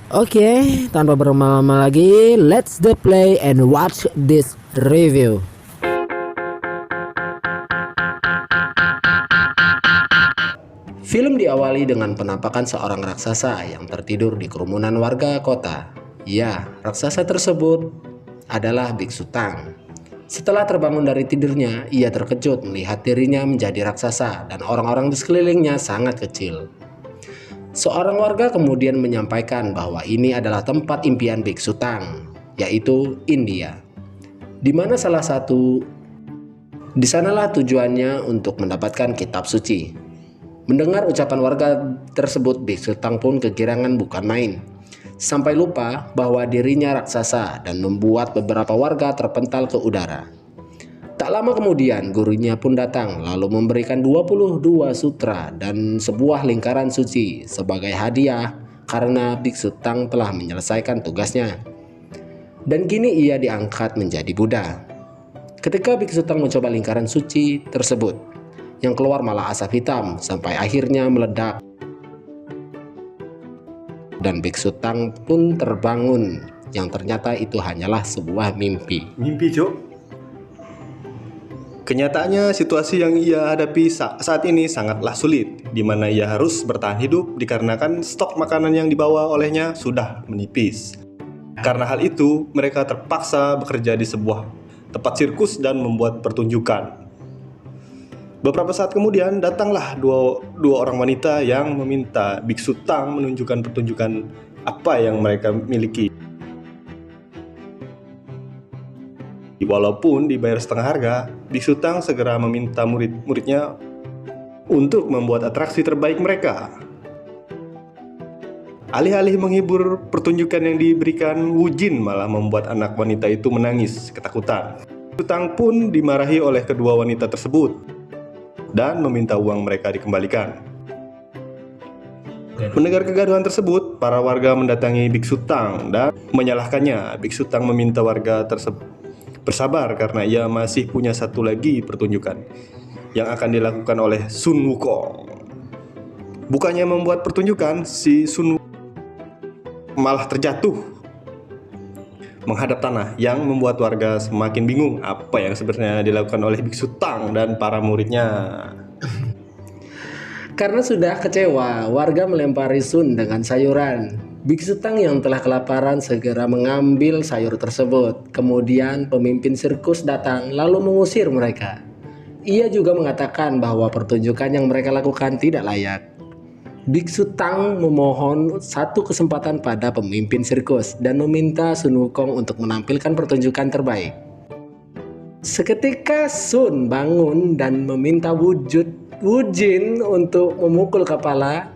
Oke, tanpa berlama-lama lagi, let's the play and watch this review. Film diawali dengan penampakan seorang raksasa yang tertidur di kerumunan warga kota. Ya, raksasa tersebut adalah Biksu Tang. Setelah terbangun dari tidurnya, ia terkejut melihat dirinya menjadi raksasa dan orang-orang di sekelilingnya sangat kecil. Seorang warga kemudian menyampaikan bahwa ini adalah tempat impian Biksu Tang, yaitu India, di mana di sanalah tujuannya untuk mendapatkan kitab suci. Mendengar ucapan warga tersebut, Biksu Tang pun kegirangan bukan main, sampai lupa bahwa dirinya raksasa dan membuat beberapa warga terpental ke udara. Tak lama kemudian gurunya pun datang lalu memberikan 22 sutra dan sebuah lingkaran suci sebagai hadiah karena Biksu Tang telah menyelesaikan tugasnya. Dan kini ia diangkat menjadi Buddha. Ketika Biksu Tang mencoba lingkaran suci tersebut, yang keluar malah asap hitam sampai akhirnya meledak. Dan Biksu Tang pun terbangun yang ternyata itu hanyalah sebuah mimpi. Mimpi, Cok. Kenyataannya situasi yang ia hadapi saat ini sangatlah sulit, di mana ia harus bertahan hidup dikarenakan stok makanan yang dibawa olehnya sudah menipis. Karena hal itu, mereka terpaksa bekerja di sebuah tempat sirkus dan membuat pertunjukan. Beberapa saat kemudian datanglah dua orang wanita yang meminta Biksu Tang menunjukkan pertunjukan apa yang mereka miliki. Walaupun dibayar setengah harga, Biksu Tang segera meminta murid-muridnya untuk membuat atraksi terbaik mereka. Alih-alih menghibur, pertunjukan yang diberikan Wu Jin malah membuat anak wanita itu menangis ketakutan. Biksu Tang pun dimarahi oleh kedua wanita tersebut dan meminta uang mereka dikembalikan. Mendengar kegaduhan tersebut, para warga mendatangi Biksu Tang dan menyalahkannya. Biksu Tang meminta warga tersebut bersabar karena ia masih punya satu lagi pertunjukan yang akan dilakukan oleh Sun Wukong. Bukannya membuat pertunjukan, si Sun malah terjatuh menghadap tanah yang membuat warga semakin bingung apa yang sebenarnya dilakukan oleh Biksu Tang dan para muridnya. Karena sudah kecewa, warga melempari Sun dengan sayuran. Biksu Tang yang telah kelaparan segera mengambil sayur tersebut. Kemudian pemimpin sirkus datang lalu mengusir mereka. Ia juga mengatakan bahwa pertunjukan yang mereka lakukan tidak layak. Biksu Tang memohon satu kesempatan pada pemimpin sirkus dan meminta Sun Wukong untuk menampilkan pertunjukan terbaik. Seketika Sun bangun dan meminta Wu Jin untuk memukul kepala.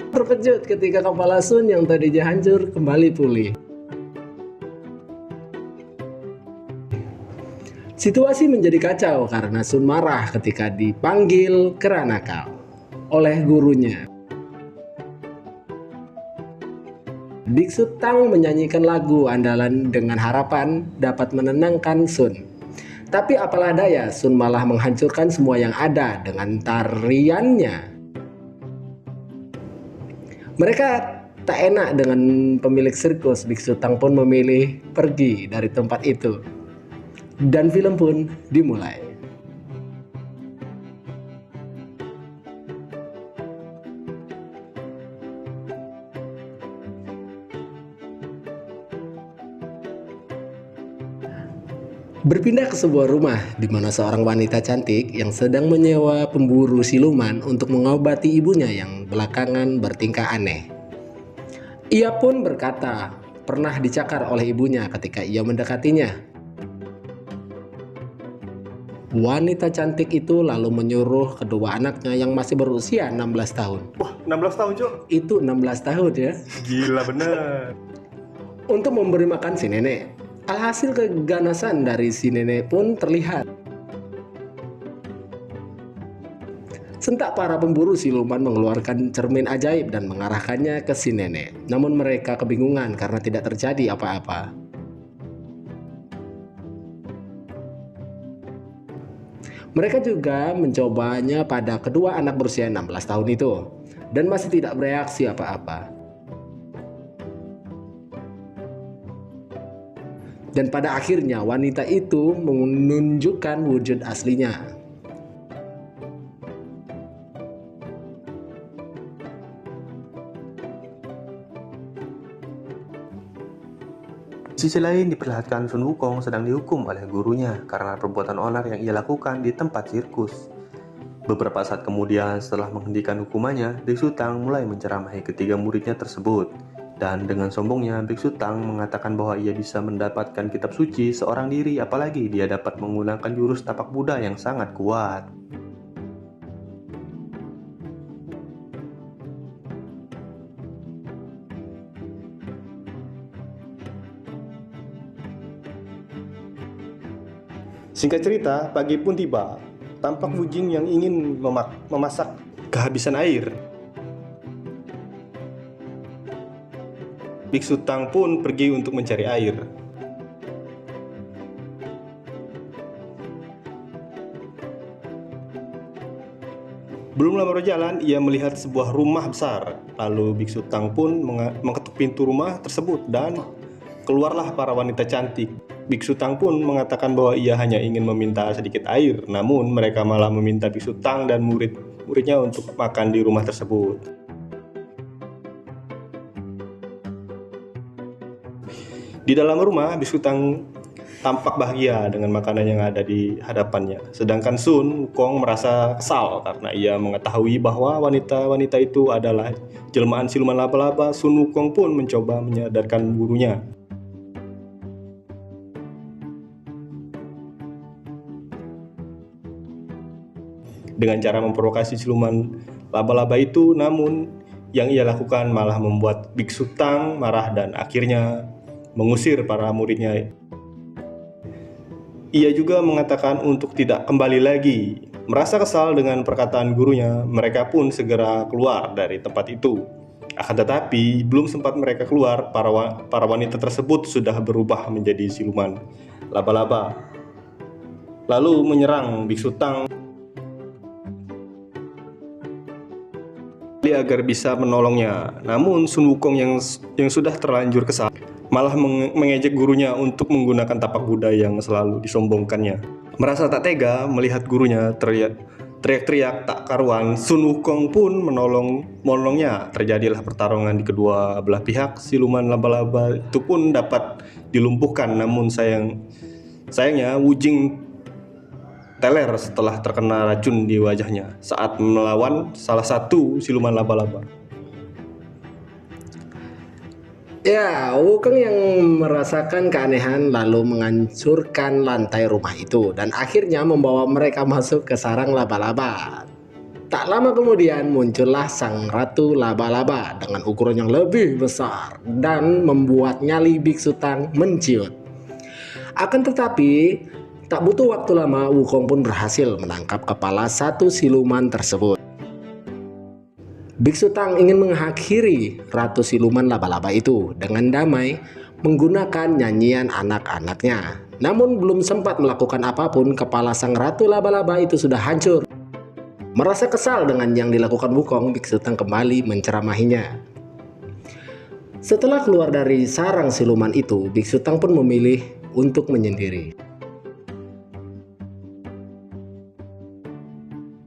Terkejut ketika kepala Sun yang tadinya hancur kembali pulih. Situasi menjadi kacau karena Sun marah ketika dipanggil keranakal oleh gurunya. Biksu Tang menyanyikan lagu andalan dengan harapan dapat menenangkan Sun. Tapi apalah daya, Sun malah menghancurkan semua yang ada dengan tariannya. Mereka tak enak dengan pemilik sirkus. Biksu Tang pun memilih pergi dari tempat itu. Dan film pun dimulai. Berpindah ke sebuah rumah di mana seorang wanita cantik yang sedang menyewa pemburu siluman untuk mengobati ibunya yang belakangan bertingkah aneh. Ia pun berkata pernah dicakar oleh ibunya ketika ia mendekatinya. Wanita cantik itu lalu menyuruh kedua anaknya yang masih berusia 16 tahun. Wah, 16 tahun, Cok. Itu 16 tahun ya. Gila bener. Untuk memberi makan si nenek. Alhasil keganasan dari si nenek pun terlihat. Sentak para pemburu siluman mengeluarkan cermin ajaib dan mengarahkannya ke si nenek. Namun mereka kebingungan karena tidak terjadi apa-apa. Mereka juga mencobanya pada kedua anak berusia 16 tahun itu dan masih tidak bereaksi apa-apa. Dan pada akhirnya wanita itu menunjukkan wujud aslinya. Di sisi lain diperlihatkan Sun Wukong sedang dihukum oleh gurunya karena perbuatan onar yang ia lakukan di tempat sirkus. Beberapa saat kemudian setelah menghentikan hukumannya, Biksu Tang mulai menceramahi ketiga muridnya tersebut. Dan dengan sombongnya, Biksu Tang mengatakan bahwa ia bisa mendapatkan kitab suci seorang diri, apalagi dia dapat menggunakan jurus tapak Buddha yang sangat kuat. Singkat cerita, pagi pun tiba. Tampak Wu Jing yang ingin memasak kehabisan air. Biksu Tang pun pergi untuk mencari air. Belum lama berjalan, ia melihat sebuah rumah besar. Lalu Biksu Tang pun mengetuk pintu rumah tersebut dan keluarlah para wanita cantik. Biksu Tang pun mengatakan bahwa ia hanya ingin meminta sedikit air, namun mereka malah meminta Biksu Tang dan murid-muridnya untuk makan di rumah tersebut. Di dalam rumah, Biksu Tang tampak bahagia dengan makanan yang ada di hadapannya. Sedangkan Sun Wukong merasa kesal karena ia mengetahui bahwa wanita-wanita itu adalah jelmaan siluman laba-laba. Sun Wukong pun mencoba menyadarkan gurunya. Dengan cara memprovokasi siluman laba-laba itu, namun yang ia lakukan malah membuat Biksu Tang marah dan akhirnya mengusir para muridnya. Ia juga mengatakan untuk tidak kembali lagi. Merasa kesal dengan perkataan gurunya, mereka pun segera keluar dari tempat itu. Akan tetapi, belum sempat mereka keluar, para wanita tersebut sudah berubah menjadi siluman laba-laba, lalu menyerang Biksu Tang agar bisa menolongnya. Namun Sun Wukong yang sudah terlanjur kesal malah mengejek gurunya untuk menggunakan tapak Buddha yang selalu disombongkannya. Merasa tak tega melihat gurunya teriak-teriak tak karuan, Sun Wukong pun menolongnya. Terjadilah pertarungan di kedua belah pihak. Siluman laba-laba itu pun dapat dilumpuhkan, namun sayangnya Wu Jing teler setelah terkena racun di wajahnya saat melawan salah satu siluman laba-laba. Ya, Wukong yang merasakan keanehan lalu menghancurkan lantai rumah itu dan akhirnya membawa mereka masuk ke sarang laba-laba. Tak lama kemudian muncullah sang ratu laba-laba dengan ukuran yang lebih besar dan membuat nyali Biksu Tang menciut. Akan tetapi tak butuh waktu lama, Wukong pun berhasil menangkap kepala satu siluman tersebut. Biksu Tang ingin mengakhiri ratu siluman laba-laba itu dengan damai menggunakan nyanyian anak-anaknya. Namun belum sempat melakukan apapun, kepala sang ratu laba-laba itu sudah hancur. Merasa kesal dengan yang dilakukan Wukong, Biksu Tang kembali menceramahinya. Setelah keluar dari sarang siluman itu, Biksu Tang pun memilih untuk menyendiri.